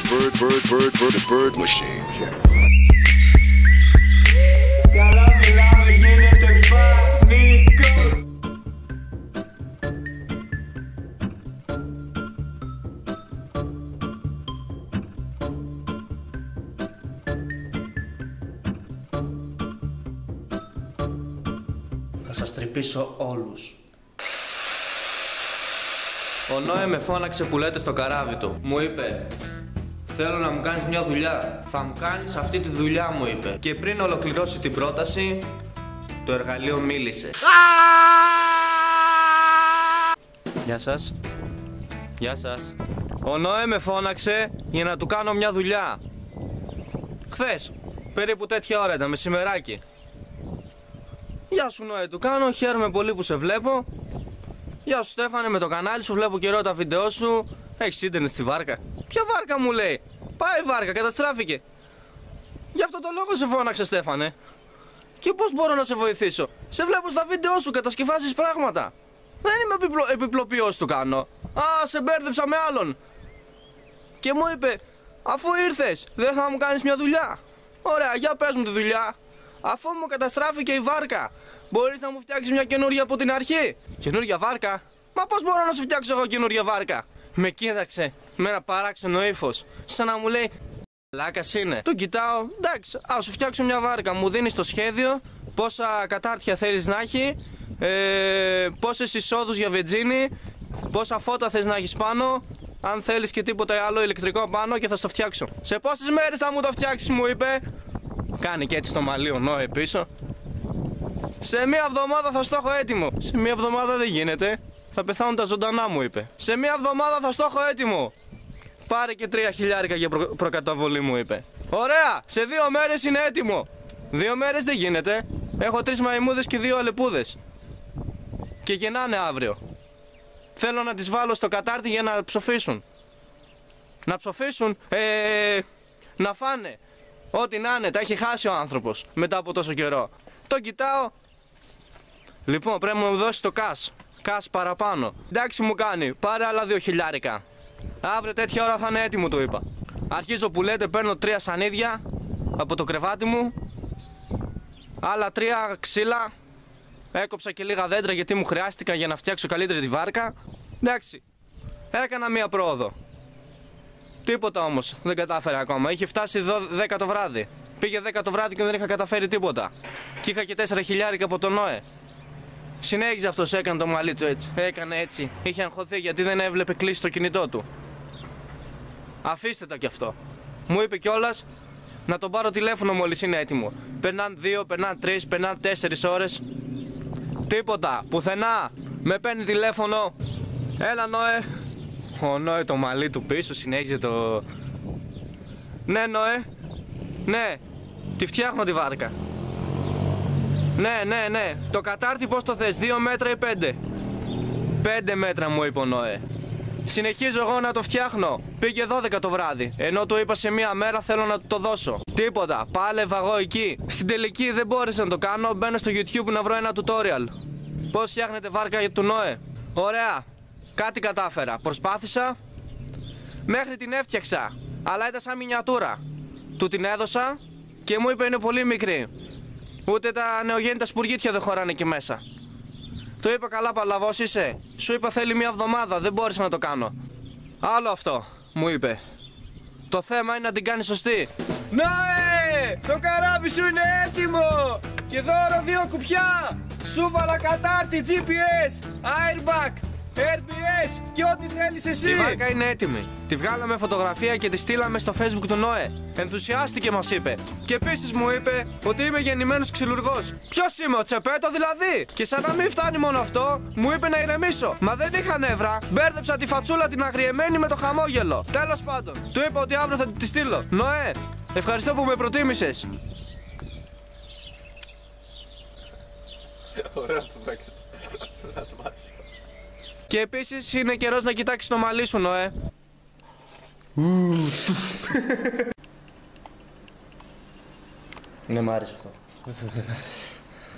bird machine. Καλά μιλάμε, γίνεται πανικός. Θα σας τρυπήσω όλους. Ο Νόε με φώναξε που λέτε στο καράβι του. Μου είπε, θέλω να μου κάνεις μια δουλειά. Θα μου κάνεις αυτή τη δουλειά, μου είπε. Και πριν ολοκληρώσει την πρόταση, το εργαλείο μίλησε. Γεια σας. Γεια σας. Ο Νόε με φώναξε για να του κάνω μια δουλειά. Χθες, περίπου τέτοια ώρα ήταν, μεσημεράκι. Γεια σου Νόε, του κάνω, χαίρομαι πολύ που σε βλέπω. Γεια σου Στέφανε, με το κανάλι σου βλέπω καιρό τα βίντεό σου. Έχεις ίντερνετ στη βάρκα? Ποια βάρκα, μου λέει? Πάει η βάρκα, καταστράφηκε. Γι' αυτό το λόγο σε φώναξε Στέφανε. Και πώς μπορώ να σε βοηθήσω? Σε βλέπω στα βίντεό σου, κατασκευάζεις πράγματα. Δεν είμαι επιπλοποιός, του κάνω. Α, σε μπέρδεψα με άλλον. Και μου είπε, αφού ήρθες, δεν θα μου κάνεις μια δουλειά? Ωραία, για πες μου τη δουλειά. Αφού μου καταστράφηκε η βάρκα, μπορείς να μου φτιάξεις μια καινούρια από την αρχή? Καινούρια βάρκα? Μα πώς μπορώ να σου φτιάξω εγώ καινούρια βάρκα? Με κοίταξε με ένα παράξενο ύφος, σαν να μου λέει, λάκας είναι. Τον κοιτάω, εντάξει, ας σου φτιάξω μια βάρκα. Μου δίνεις το σχέδιο, πόσα κατάρτια θέλεις να έχει, πόσες εισόδους για βενζίνη, πόσα φώτα θες να έχεις πάνω, αν θέλεις και τίποτα άλλο ηλεκτρικό πάνω, και θα στο φτιάξω. Σε πόσες μέρες θα μου το φτιάξεις, μου είπε. Κάνει και έτσι το μαλλί ο Νόε πίσω. Σε μία εβδομάδα θα στο έχω έτοιμο. Σε μία εβδομάδα δεν γίνεται. Θα πεθάνουν τα ζωντανά, μου είπε. Σε μία εβδομάδα θα στο έχω έτοιμο. Πάρε και 3 χιλιάρικα για προκαταβολή, μου είπε. Ωραία, σε 2 μέρες είναι έτοιμο. 2 μέρες δεν γίνεται. Έχω 3 μαϊμούδες και 2 αλεπούδες. Και γεννάνε αύριο. Θέλω να τις βάλω στο κατάρτι για να ψοφήσουν. Να ψοφήσουν, να φάνε. Ό,τι να είναι, τα έχει χάσει ο άνθρωπος μετά από τόσο καιρό. Το κοιτάω. Λοιπόν, πρέπει να μου δώσει το κας παραπάνω. Εντάξει, μου κάνει, πάρε άλλα 2 χιλιάρικα. Αύριο τέτοια ώρα θα είναι έτοιμο, του είπα. Αρχίζω που λέτε, παίρνω 3 σανίδια από το κρεβάτι μου, άλλα 3 ξύλα. Έκοψα και λίγα δέντρα γιατί μου χρειάστηκαν για να φτιάξω καλύτερη τη βάρκα. Εντάξει, έκανα μία πρόοδο. Τίποτα όμως δεν κατάφερα ακόμα. Είχε φτάσει 10 το βράδυ. Πήγε 10 το βράδυ και δεν είχα καταφέρει τίποτα. Και είχα και 4 χιλιάρικα από τον Νόε. Συνέχιζε αυτός, έκανε το μαλλί του έτσι. Έκανε έτσι. Είχε αγχωθεί γιατί δεν έβλεπε κλείσει το κινητό του. Αφήστε το κι αυτό. Μου είπε κιόλας να τον πάρω τηλέφωνο μόλις είναι έτοιμο. Περνάνε 2, περνάνε 3, περνάνε 4 ώρες. Τίποτα, πουθενά. Με παίρνει τηλέφωνο. Έλα Νόε. Ο Νόε το μαλλί του πίσω συνέχιζε το... Ναι Νόε. Ναι. Τη φτιάχνω τη βάρκα. Ναι. Το κατάρτι πώς το θες, 2 μέτρα ή 5? 5 μέτρα, μου είπε ο Νόε. Συνεχίζω εγώ να το φτιάχνω. Πήγε 12 το βράδυ. Ενώ του είπα σε μία μέρα θέλω να του το δώσω. Τίποτα. Πάλευα εγώ εκεί. Στην τελική δεν μπόρεσα να το κάνω. Μπαίνω στο YouTube να βρω ένα tutorial. Πώς φτιάχνετε βάρκα για του Νόε. Ωραία. Κάτι κατάφερα. Προσπάθησα. Μέχρι την έφτιαξα. Αλλά ήταν σαν μινιατούρα. Του την έδωσα και μου είπε είναι πολύ μικρή. Ούτε τα νεογέννητα σπουργίτια δεν χωράνε εκεί μέσα. Του είπα καλά παλαβός είσαι. Σου είπα θέλει 1 εβδομάδα. Δεν μπόρεσα να το κάνω. Άλλο αυτό, μου είπε. Το θέμα είναι να την κάνει σωστή. Νόε! Το καράβι σου είναι έτοιμο! Και δώρο 2 κουπιά! Σου βάλα κατάρτι, GPS, airbag, RBS και ό,τι θέλεις εσύ. Η βάρκα είναι έτοιμη. Τη βγάλαμε φωτογραφία και τη στείλαμε στο Facebook του Νόε. Ενθουσιάστηκε, μας είπε. Και επίσης μου είπε ότι είμαι γεννημένος ξυλουργός. Ποιος είμαι, ο Τσεπέτο δηλαδή? Και σαν να μην φτάνει μόνο αυτό, μου είπε να ηρεμήσω. Μα δεν είχα νεύρα. Μπέρδεψα τη φατσούλα την αγριεμένη με το χαμόγελο. Τέλος πάντων, του είπα ότι αύριο θα τη στείλω. Νόε, ευχαριστώ που με προτίμησες. Ωραία το μάκες. Και επίσης είναι καιρός να κοιτάξεις το μαλλί σου, Νόε. Ναι, μ' άρεσε αυτό.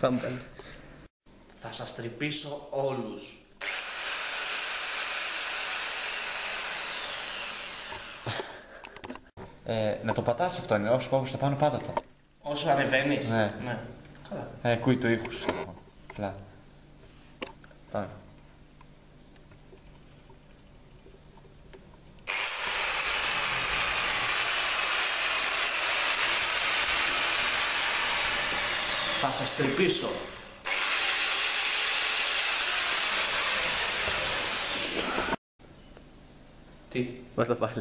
Πάμε πάλι. Θα σας τρυπήσω όλους. Να το πατάς αυτό, είναι όσο κόβεις το πάνω πάτα το. Όσο ανεβαίνεις. Ναι. Καλά. Ακούει το ήχος. Απλά. Πάμε. Θα σας τρυπήσω. Τι. Βάλ' πάλι.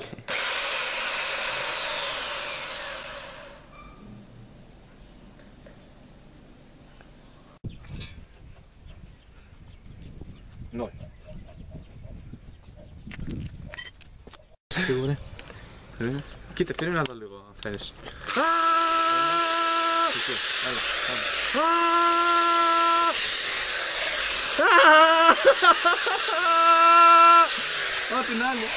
Ναι. Σίγουρα. Κοίτα, περίμενα να δω λίγο, αν φαίνεσαι. Έλα, πάμε. Ό,τι να είναι.